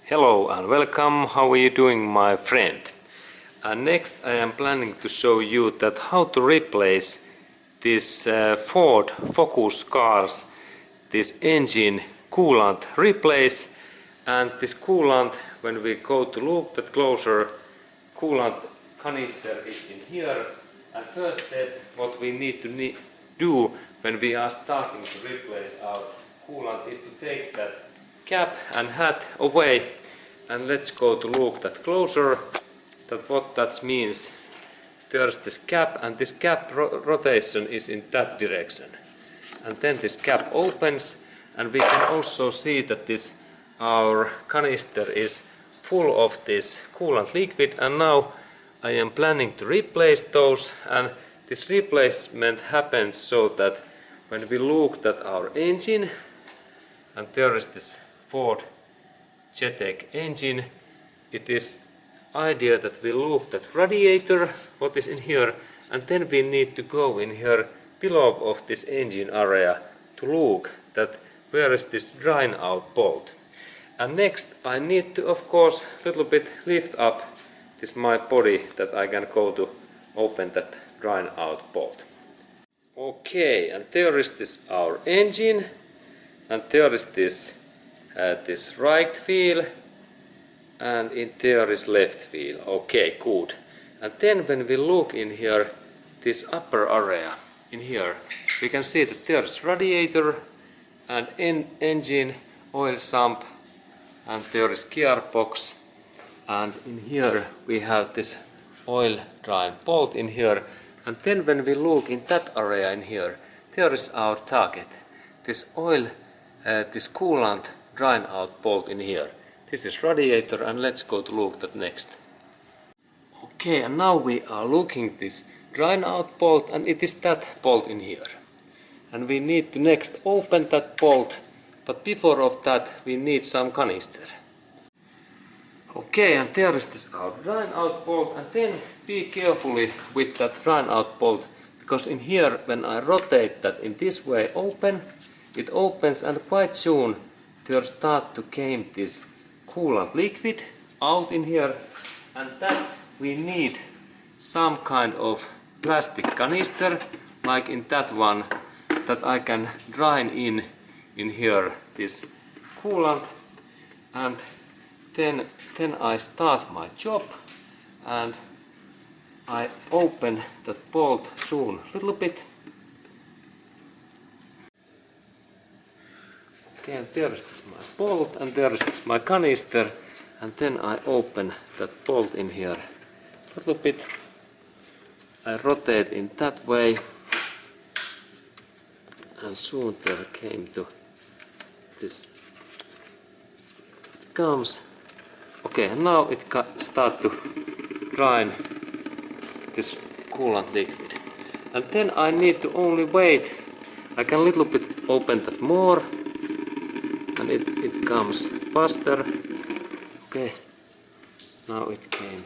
Hello and welcome. How are you doing, my friend? Next I am planning to show you that how to replace this Ford Focus cars, this engine coolant replace, and this coolant, when we go to look that closer, coolant canister is in here. And first step what we need to do when we are starting to replace our coolant is to take that cap and hat away, and let's go to look that closer that what that means. There's this cap, and this cap rotation is in that direction, and then this cap opens, and we can also see that this our canister is full of this coolant liquid, and now I am planning to replace those. And this replacement happens so that when we look at our engine, and there is this Ford Jetec engine, it is idea that we look at radiator, what is in here, and then we need to go in here below of this engine area to look that where is this drain out bolt. And next I need to, of course, little bit lift up this my body that I can go to open that drain out bolt. Okay, and there is this our engine, and there is this right wheel, and in there is left wheel. Okay, good. And then when we look in here, this upper area in here, we can see that there is radiator and engine, oil sump, and there is gearbox, and in here we have this oil drain bolt in here. And then when we look in that area in here, there is our target, this oil, this coolant drain out bolt in here. This is radiator, and let's go to look at next. Okay, and now we are looking this drain out bolt, and it is that bolt in here. And we need to next open that bolt, but before of that we need some canister. Okay, and there is this our drain out bolt, and then be carefully with that drain out bolt, because in here when I rotate that in this way open, it opens, and quite soon there start to came this coolant liquid out in here, and that's we need some kind of plastic canister like in that one, that I can drain in here this coolant. And then I start my job, and I open that bolt soon little bit. Okay, and there is this my bolt, and there is this my canister, and then I open that bolt in here a little bit. I rotate in that way, and soon there came to this. It comes. Okay, and now it start to drain this coolant liquid, and then I need to only wait. I can little bit open that more, and it comes faster. Okay, now it came,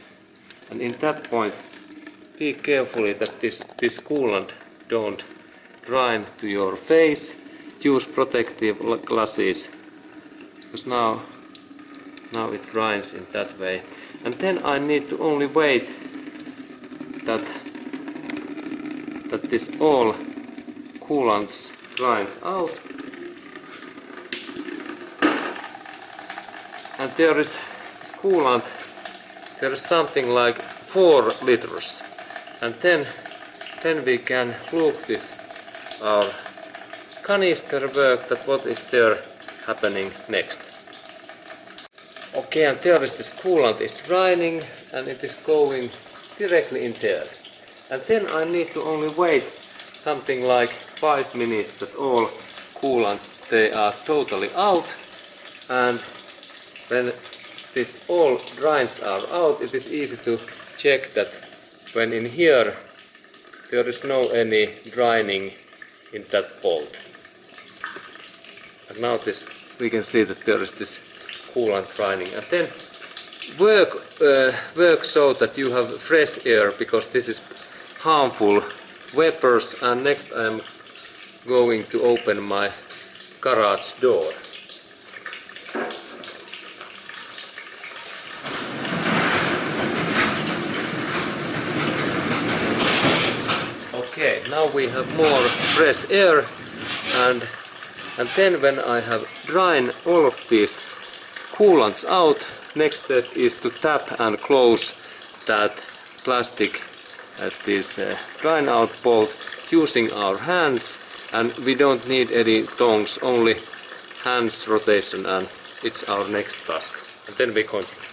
and in that point be carefully that this coolant don't drain to your face. Use protective glasses, because now it drains in that way. And then I need to only wait that this all coolants drains out. And there is this coolant, there is something like 4 liters. And then we can look this our canister work, that what is there happening next. Okay, and there is this coolant is draining, and it is going directly in there. And then I need to only wait something like 5 minutes that all coolants they are totally out. And when this all drains are out, it is easy to check that when in here there is no any draining in that bolt. And now this we can see that there is this coolant draining. And then work so that you have fresh air, because this is harmful vapors. And next I am going to open my garage door. Okay, now we have more fresh air, and then when I have drained all of these coolants out, next step is to tap and close that plastic at this drain out bolt using our hands, and we don't need any tongs, only hands rotation, and it's our next task. And then we continue.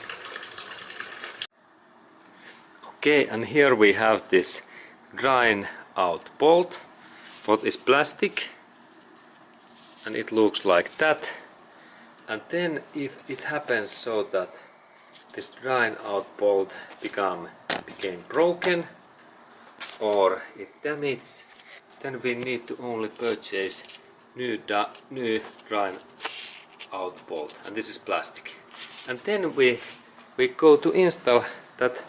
Okay, and here we have this drain out bolt, what is plastic, and it looks like that. And then if it happens so that this drain out bolt became broken or it damaged, then we need to only purchase new drain out bolt, and this is plastic. And then we go to install that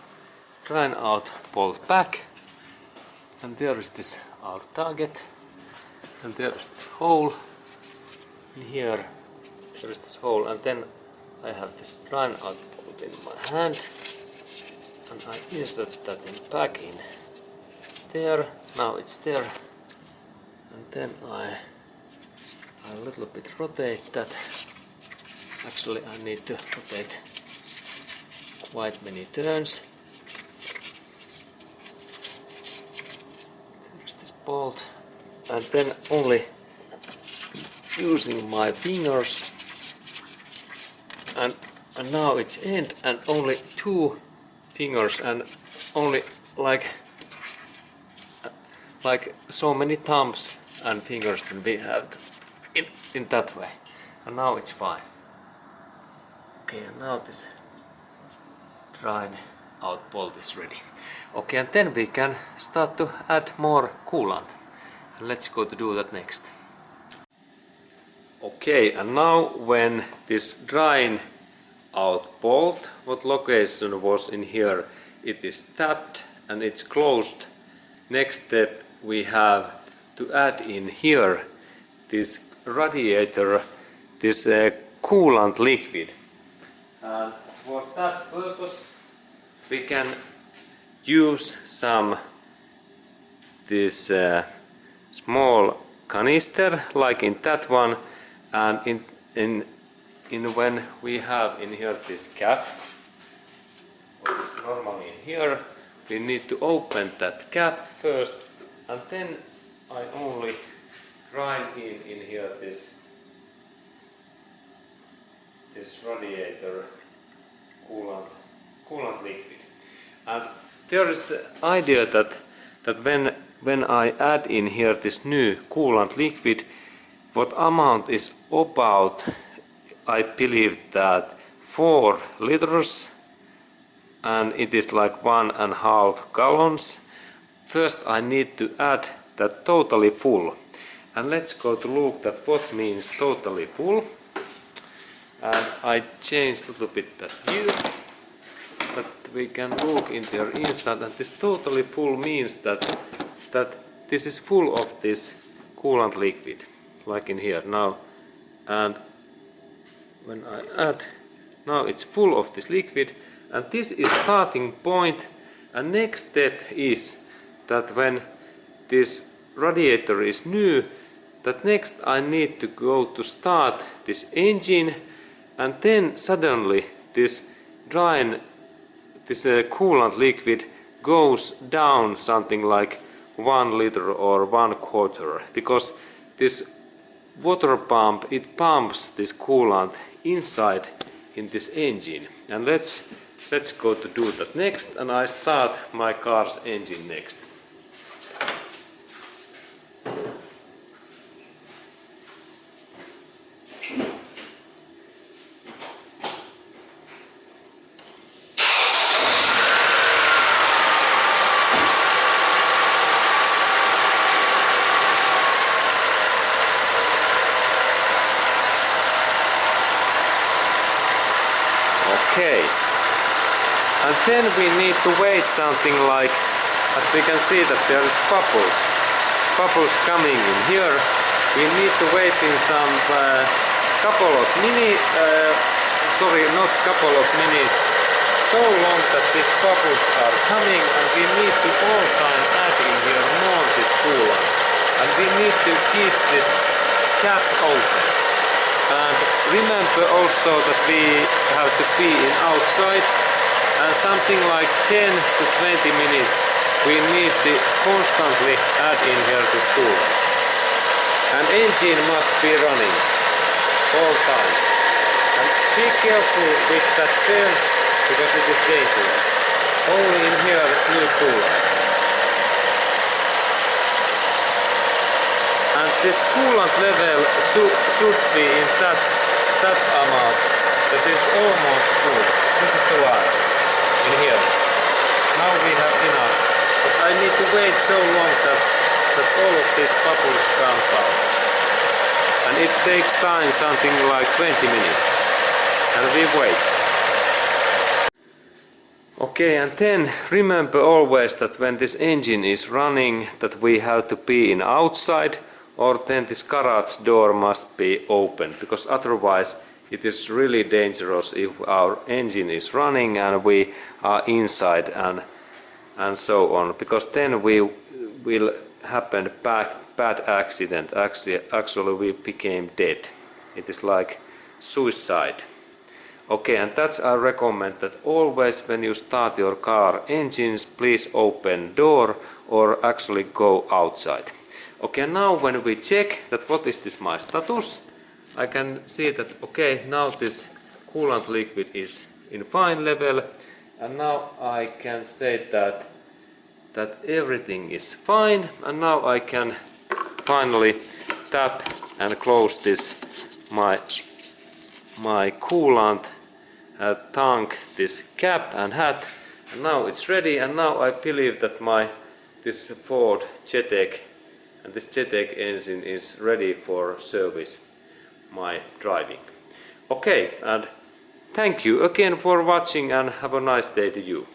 drain out bolt back, and there is this our target, and there is this hole in here. There is this hole, and then I have this drain out bolt in my hand, and I insert that back in there. Now it's there, and then I a little bit rotate that. Actually, I need to rotate quite many turns. There's this bolt, and then only using my fingers, and now it's end, and only 2 fingers, and only like so many thumbs and fingers that we have in that way, and now it's fine. Okay, and now this drain out bolt is ready. Okay, and then we can start to add more coolant, and let's go to do that next. Okay, and now when this drain out bolt, what location was in here, it is tapped and it's closed. Next step, we have to add in here this radiator, this coolant liquid. And for that purpose we can use some this small canister like in that one, and in when we have in here this cap, what is normally in here, we need to open that cap first, and then I only drain in here this radiator coolant liquid. And there is an idea that when I add in here this new coolant liquid, what amount is about, I believe that 4 liters, and it is like 1.5 gallons. First I need to add that totally full, and let's go to look at what means totally full. And I changed a little bit that view, that we can look in there inside, and this totally full means that this is full of this coolant liquid, like in here now. And when I add, now it's full of this liquid, and this is starting point. And next step is that when this radiator is new, that next I need to go to start this engine, and then suddenly this coolant liquid goes down something like 1 liter or 1/4, because this water pump, it pumps this coolant inside in this engine. And let's go to do that next, and I start my car's engine next. Okay, and then we need to wait something like, as we can see that there is bubbles coming in here. We need to wait in some couple of minutes, so long that these bubbles are coming, and we need to all time add in here more this coolant. And we need to keep this cap open. And remember also that we have to be in outside, and something like 10 to 20 minutes we need to constantly add in here this coolant. And engine must be running all time. And be careful with that bell because it is dangerous. Only in here new coolant. And this coolant level should be in that amount that is almost full. This is the line in here. Now we have enough, but I need to wait so long that all of these bubbles comes out. And it takes time, something like 20 minutes. And we wait. Okay, and then remember always that when this engine is running that we have to be in outside, or then this garage door must be open, because otherwise it is really dangerous if our engine is running and we are inside and so on, because then we will happen bad accident. Actually we became dead. It is like suicide. Okay, and that's I recommend that always when you start your car engines, please open door or actually go outside. Okay, now when we check that what is this my status, I can see that okay, now this coolant liquid is in fine level, and now I can say that everything is fine, and now I can finally tap and close this my coolant tank, this cap and hat, and now it's ready. And now I believe that this Ford Jetec and this Jetec engine is ready for service my driving. Okay, and thank you again for watching, and have a nice day to you.